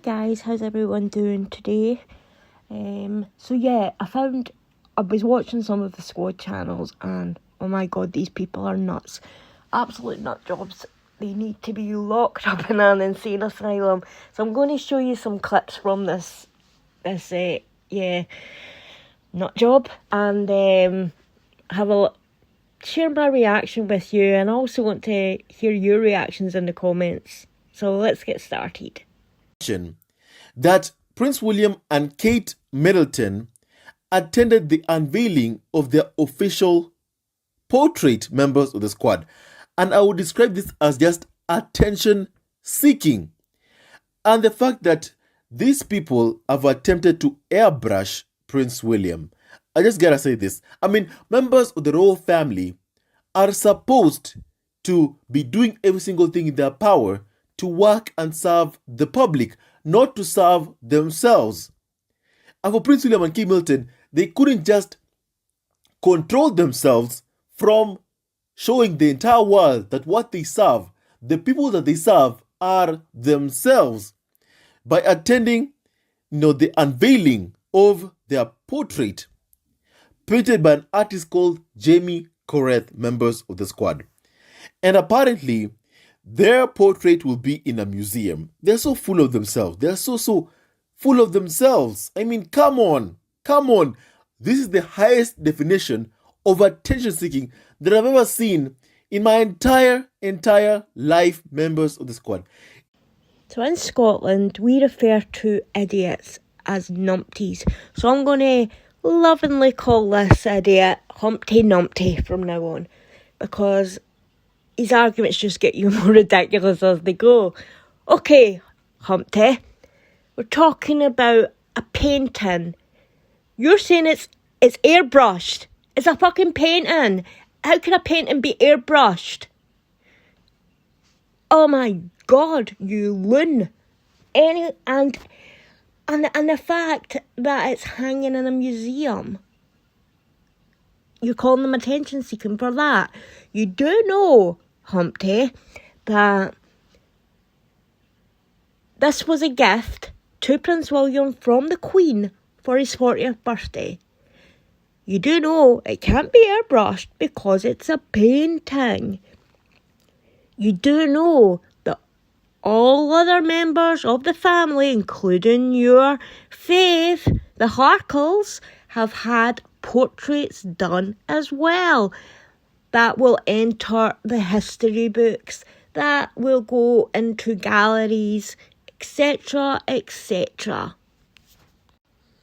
guys, how's everyone doing today? I was watching some of the squad channels and oh my god, these people are nuts. Absolute nut jobs. They need to be locked up in an insane asylum. So I'm going to show you some clips from this nut job and share my reaction with you, and I also want to hear your reactions in the comments. So let's get started. That Prince William and Kate Middleton attended the unveiling of their official portrait members of the squad. And I would describe this as just attention seeking. And the fact that these people have attempted to airbrush Prince William. I just gotta say this. I mean, members of the royal family are supposed to be doing every single thing in their power to work and serve the public, not to serve themselves. And for Prince William and Kate Middleton, they couldn't just control themselves from showing the entire world that what they serve, the people that they serve, are themselves by attending, the unveiling of their portrait painted by an artist called Jamie Correth, members of the squad. And apparently, their portrait will be in a museum. They're so full of themselves. They're so full of themselves. I mean, come on. This is the highest definition of attention seeking that I've ever seen in my entire life, members of the squad. So in Scotland, we refer to idiots as numpties. So I'm going to lovingly call this idiot Humpty Numpty from now on, because his arguments just get you more ridiculous as they go. Okay, Humpty, we're talking about a painting. You're saying it's airbrushed. It's a fucking painting. How can a painting be airbrushed? Oh my god, you loon. And the fact that it's hanging in a museum, you're calling them attention seeking for that. You do know, Humpty, that this was a gift to Prince William from the Queen for his 40th birthday. You do know it can't be airbrushed because it's a painting. You do know that all other members of the family, including your Faith, the Harkles, have had portraits done as well. That will enter the history books, that will go into galleries, etc, etc.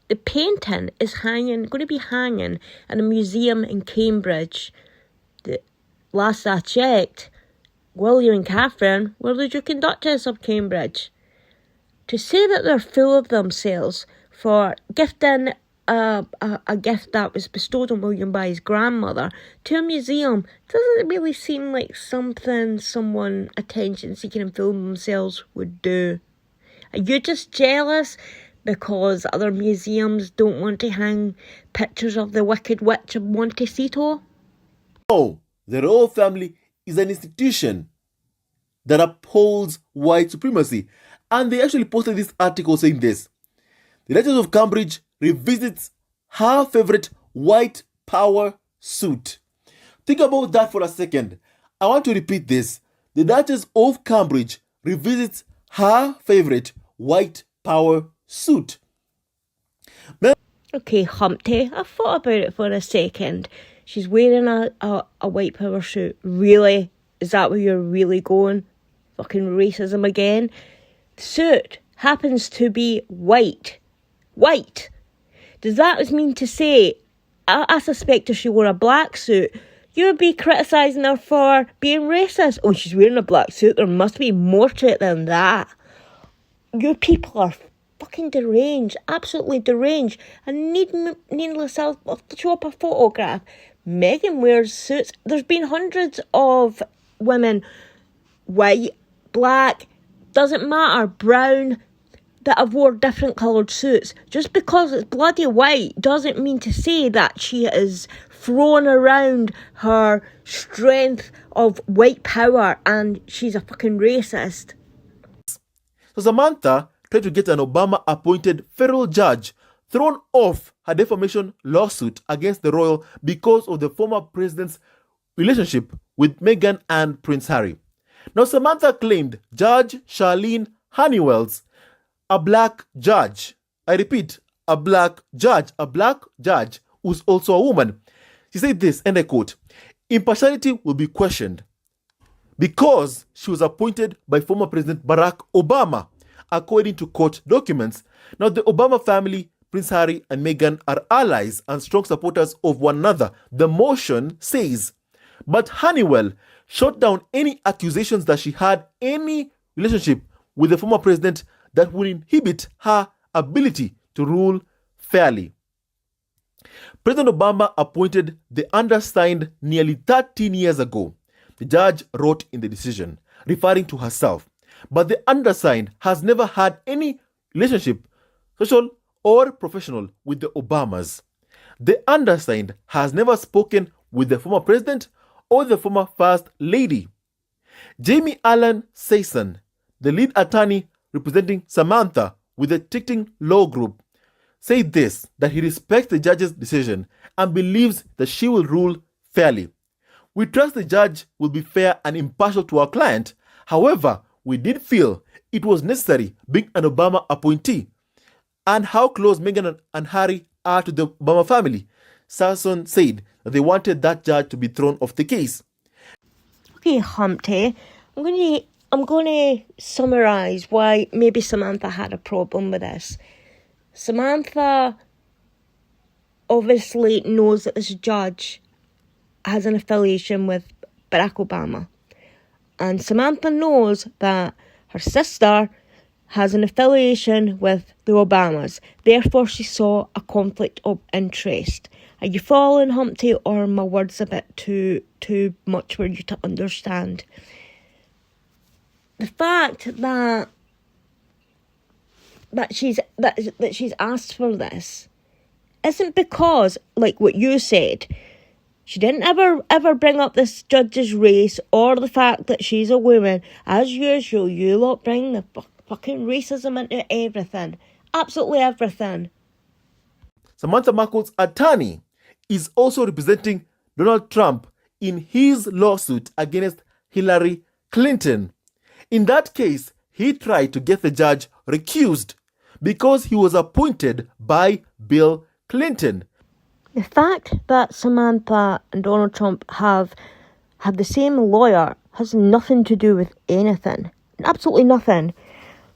The painting is going to be hanging in a museum in Cambridge. Last I checked, William and Catherine were the Duke and Duchess of Cambridge. To say that they're full of themselves for gifting a gift that was bestowed on William by his grandmother to a museum doesn't really seem like something someone attention-seeking and full of themselves would do. Are you just jealous because other museums don't want to hang pictures of the Wicked Witch of Montecito? No, the royal family is an institution that upholds white supremacy. And they actually posted this article saying this: the Duchess of Cambridge revisits her favorite white power suit. Think about that for a second. I want to repeat this. The Duchess of Cambridge revisits her favorite white power suit. Okay, Humpty, I thought about it for a second. She's wearing a white power suit. Really? Is that where you're really going? Fucking racism again? The suit happens to be white. White. Does that mean to say, I suspect if she wore a black suit, you would be criticising her for being racist? Oh, she's wearing a black suit. There must be more to it than that. You people are fucking deranged. Absolutely deranged. And needless to show up a photograph. Meghan wears suits. There's been hundreds of women, white, black, doesn't matter, brown, that have wore different coloured suits. Just because it's bloody white doesn't mean to say that she is throwing around her strength of white power and she's a fucking racist. So Samantha tried to get an Obama-appointed federal judge thrown off her defamation lawsuit against the royal because of the former president's relationship with Meghan and Prince Harry. Now, Samantha claimed Judge Charlene Honeywell's a black judge. I repeat, a black judge who's also a woman. She said this, and I quote, "Impartiality will be questioned because she was appointed by former President Barack Obama, according to court documents." Now, the Obama family, Prince Harry and Meghan, are allies and strong supporters of one another, the motion says. But Honeywell shot down any accusations that she had any relationship with the former president that would inhibit her ability to rule fairly. President Obama appointed the undersigned nearly 13 years ago. The judge wrote in the decision, referring to herself, but the undersigned has never had any relationship, social or professional, with the Obamas. The undersigned has never spoken with the former president or the former first lady. Jamie Allen Sasson, the lead attorney representing Samantha with the Ticting Law Group, said this, that he respects the judge's decision and believes that she will rule fairly. "We trust the judge will be fair and impartial to our client. However, we did feel it was necessary, being an Obama appointee and how close Meghan and Harry are to the Obama family." Sasson said that they wanted that judge to be thrown off the case. Okay, Humpty, I'm going to summarise why maybe Samantha had a problem with this. Samantha obviously knows that this judge has an affiliation with Barack Obama. And Samantha knows that her sister has an affiliation with the Obamas. Therefore, she saw a conflict of interest. Are you following, Humpty, or are my words a bit too much for you to understand? The fact that she's asked for this isn't because, like what you said, she didn't ever bring up this judge's race or the fact that she's a woman. As usual, you lot bring the fucking racism into everything. Absolutely everything. Samantha Markle's attorney is also representing Donald Trump in his lawsuit against Hillary Clinton. In that case, he tried to get the judge recused because he was appointed by Bill Clinton. The fact that Samantha and Donald Trump have the same lawyer has nothing to do with anything. Absolutely nothing.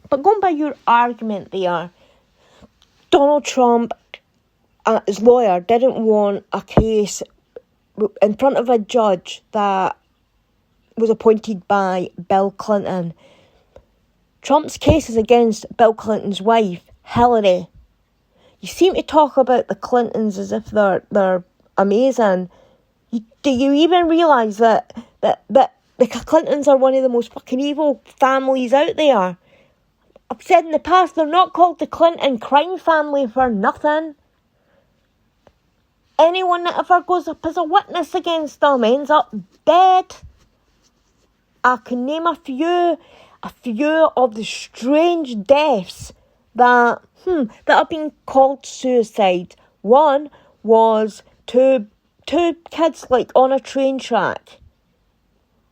But going by your argument there, Donald Trump, his lawyer, didn't want a case in front of a judge that was appointed by Bill Clinton. Trump's case is against Bill Clinton's wife, Hillary. You seem to talk about the Clintons as if they're amazing. Do you even realise that the Clintons are one of the most fucking evil families out there? I've said in the past, they're not called the Clinton crime family for nothing. Anyone that ever goes up as a witness against them ends up dead. I can name a few of the strange deaths that have been called suicide. One was two kids on a train track,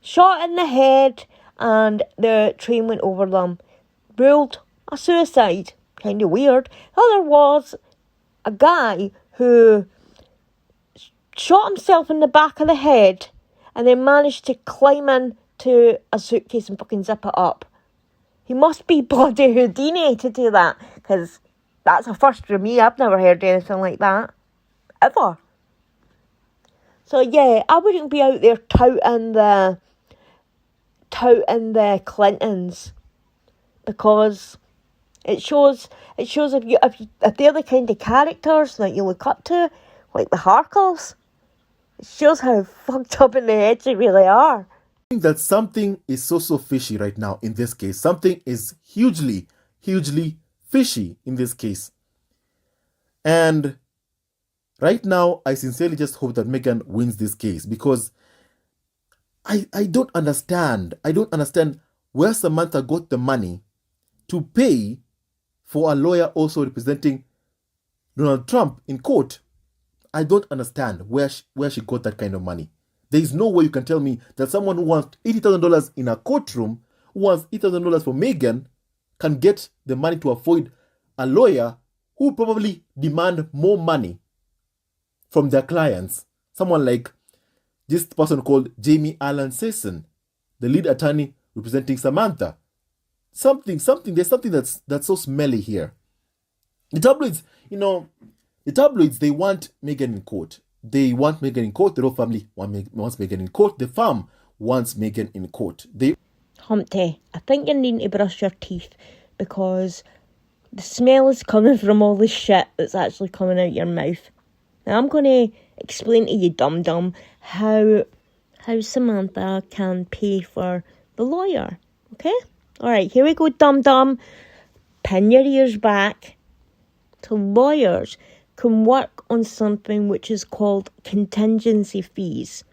shot in the head, and the train went over them. Ruled a suicide. Kind of weird. The other was a guy who shot himself in the back of the head and then managed to climb into a suitcase and fucking zip it up. He must be bloody Houdini to do that, because that's a first for me. I've never heard anything like that. Ever. So yeah, I wouldn't be out there touting the Clintons, because it shows if they're the kind of characters that you look up to, like the Harkles, it shows how fucked up in the head they really are. I think that something is so fishy right now in this case. Something is hugely fishy in this case. And right now, I sincerely just hope that Meghan wins this case, because I don't understand. I don't understand where Samantha got the money to pay for a lawyer also representing Donald Trump in court. I don't understand where she got that kind of money. There is no way you can tell me that someone who wants $80,000 in a courtroom, who wants $80,000 for Meghan, can get the money to avoid a lawyer who will probably demand more money from their clients. Someone like this person called Jamie Allen Sisson, the lead attorney representing Samantha. There's something that's so smelly here. The tabloids, they want Meghan in court. They want Meghan in court. The royal family wants Meghan in court. The farm wants Meghan in court. Humpty, I think you need to brush your teeth because the smell is coming from all the shit that's actually coming out your mouth. Now I'm going to explain to you, dum-dum, how Samantha can pay for the lawyer. Okay? Alright, here we go, dum-dum. Pin your ears back. So lawyers can work on something which is called contingency fees.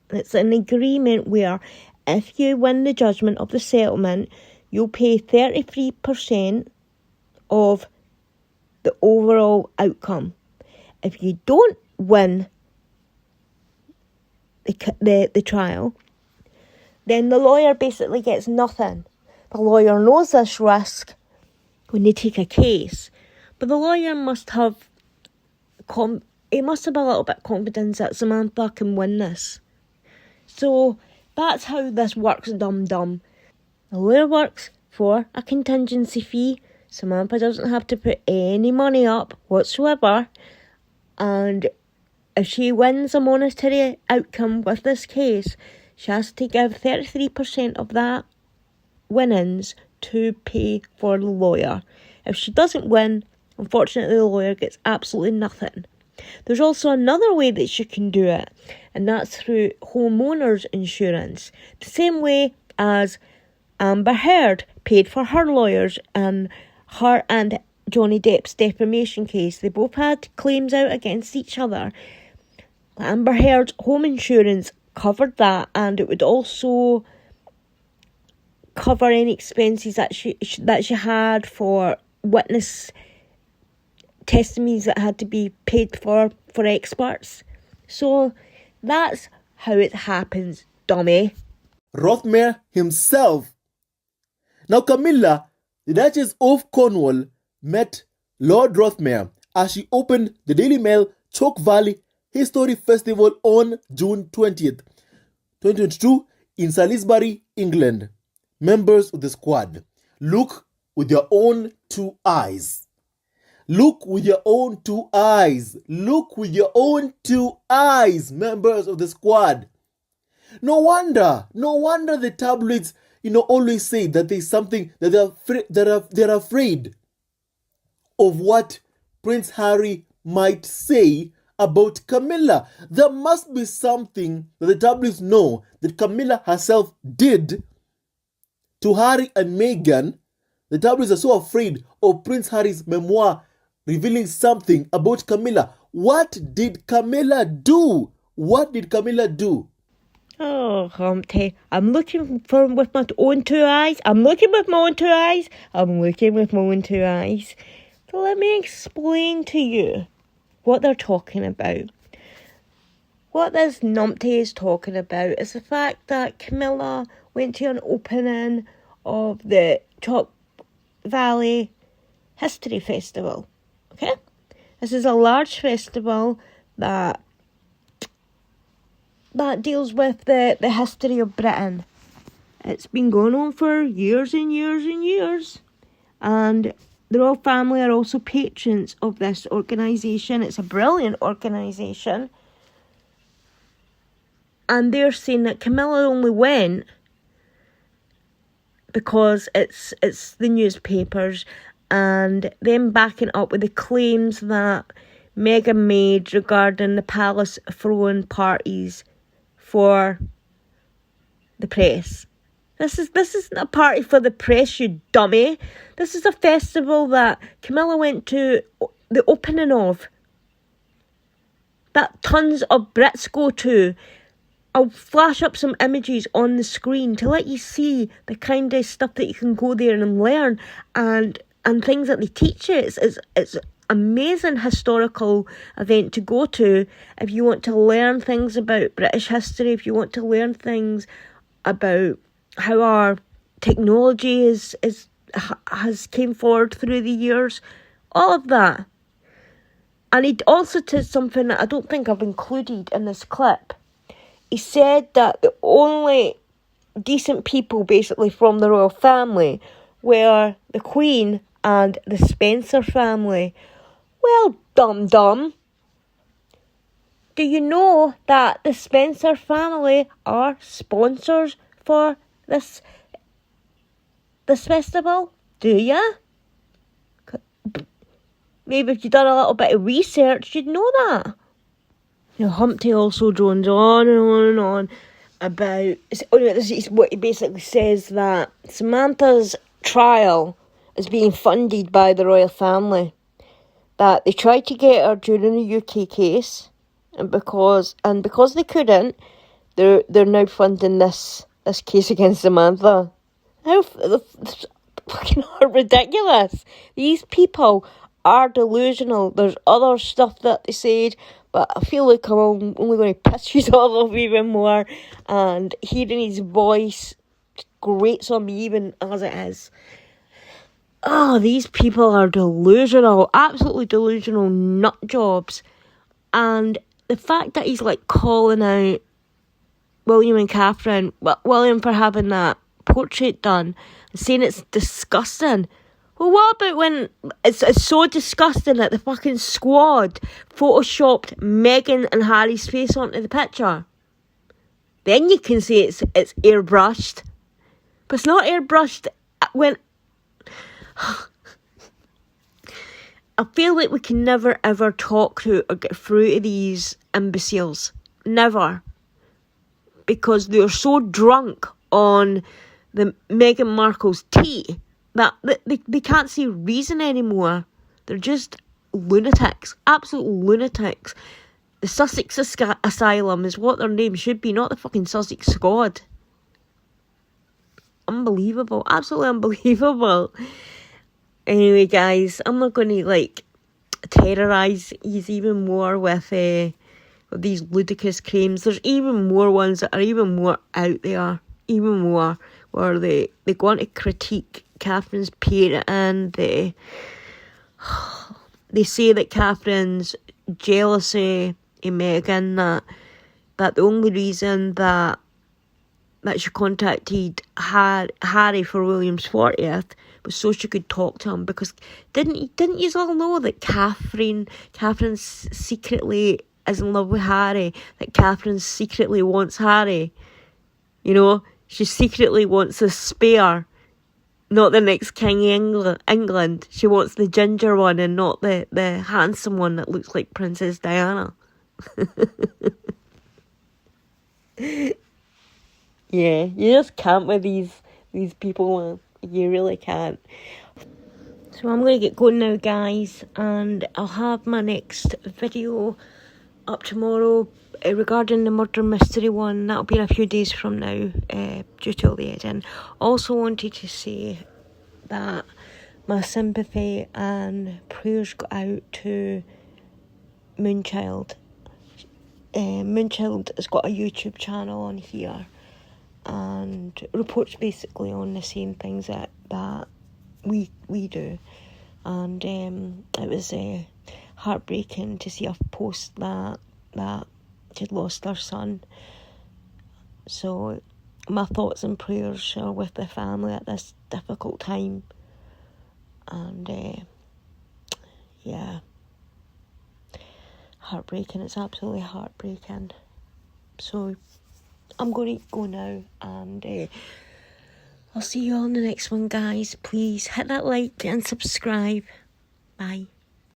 It's an agreement where if you win the judgment of the settlement, you'll pay 33% of the overall outcome. If you don't win the trial, then the lawyer basically gets nothing. The lawyer knows this risk when they take a case, but the lawyer must have a little bit of confidence that Samantha can win this. So that's how this works, dum-dum. The lawyer works for a contingency fee. Samantha doesn't have to put any money up whatsoever. And if she wins a monetary outcome with this case, she has to give 33% of that winnings to pay for the lawyer. If she doesn't win, unfortunately the lawyer gets absolutely nothing. There's also another way that she can do it, and that's through homeowners insurance. The same way as Amber Heard paid for her lawyers and her and Johnny Depp's defamation case. They both had claims out against each other. Amber Heard's home insurance covered that, and it would also cover any expenses that she had for witness testimonies that had to be paid for experts. So that's how it happens, dummy. Rothmere himself. Now Camilla, the Duchess of Cornwall, met Lord Rothmere as she opened the Daily Mail Chalk Valley History Festival on June 20th, 2022 in Salisbury, England. Members of the squad, look with your own two eyes. Look with your own two eyes. Look with your own two eyes, members of the squad. No wonder the tabloids, always say that there's something that they're afraid of what Prince Harry might say about Camilla. There must be something that the tabloids know that Camilla herself did to Harry and Meghan. The tabloids are so afraid of Prince Harry's memoir revealing something about Camilla. What did Camilla do? What did Camilla do? Oh, Humpty, I'm looking with my own two eyes. I'm looking with my own two eyes. I'm looking with my own two eyes. So let me explain to you what they're talking about. What this numpty is talking about is the fact that Camilla went to an opening of the Chalk Valley History Festival. Okay? This is a large festival that deals with the history of Britain. It's been going on for years and years and years. And the royal family are also patrons of this organisation. It's a brilliant organisation. And they're saying that Camilla only went because it's the newspapers and them backing up with the claims that Meghan made regarding the palace throwing parties for the press. This isn't a party for the press, you dummy. This is a festival that Camilla went to the opening of, that tons of Brits go to. I'll flash up some images on the screen to let you see the kind of stuff that you can go there and learn. And and things that they teach you. It's amazing historical event to go to if you want to learn things about British history, if you want to learn things about how our technology has came forward through the years, all of that. And he also did something that I don't think I've included in this clip. He said that the only decent people basically from the royal family were the Queen and the Spencer family. Well, dum-dum. Do you know that the Spencer family are sponsors for this festival? Do ya? Maybe if you'd done a little bit of research, you'd know that. You know, Humpty also drones on and on and on about... This is what he basically says, that Samantha's trial is being funded by the royal family. That they tried to get her during the UK case, and because they couldn't, they're now funding this case against Samantha. How fucking ridiculous! These people are delusional. There's other stuff that they said, but I feel like I'm only going to piss you all off even more, and hearing his voice grates on me even as it is. Oh, these people are delusional, absolutely delusional nut jobs. And the fact that he's like calling out William and Catherine, William for having that portrait done, and saying it's disgusting. Well, what about when it's so disgusting that the fucking squad photoshopped Meghan and Harry's face onto the picture? Then you can say it's airbrushed. But it's not airbrushed when... I feel like we can never ever talk to or get through to these imbeciles. Never. Because they're so drunk on the Meghan Markle's tea that they can't see reason anymore. They're just lunatics. Absolute lunatics. The Sussex Asylum is what their name should be, not the fucking Sussex Squad. Unbelievable. Absolutely unbelievable. Anyway, guys, I'm not going to, terrorise you even more with these ludicrous claims. There's even more ones that are even more out there. Even more. Where they go on to critique Catherine's parent, and they say that Catherine's jealousy of Meghan, that the only reason that she contacted Harry for William's 40th was so she could talk to him, because didn't you all know that Catherine secretly is in love with Harry, that Catherine secretly wants Harry, you know, she secretly wants a spare, not the next king of England, she wants the ginger one and not the handsome one that looks like Princess Diana. Yeah, you just can't with these people, you really can't. So I'm going to get going now, guys, and I'll have my next video up tomorrow regarding the murder mystery one. That'll be in a few days from now, due to all the editing. Also wanted to say that my sympathy and prayers go out to Moonchild. Moonchild has got a YouTube channel on here and reports basically on the same things that we do, and it was heartbreaking to see a post that she'd lost her son. So my thoughts and prayers are with the family at this difficult time, and yeah, heartbreaking. It's absolutely heartbreaking. So I'm going to go now, and I'll see you all in the next one, guys. Please hit that like and subscribe. Bye.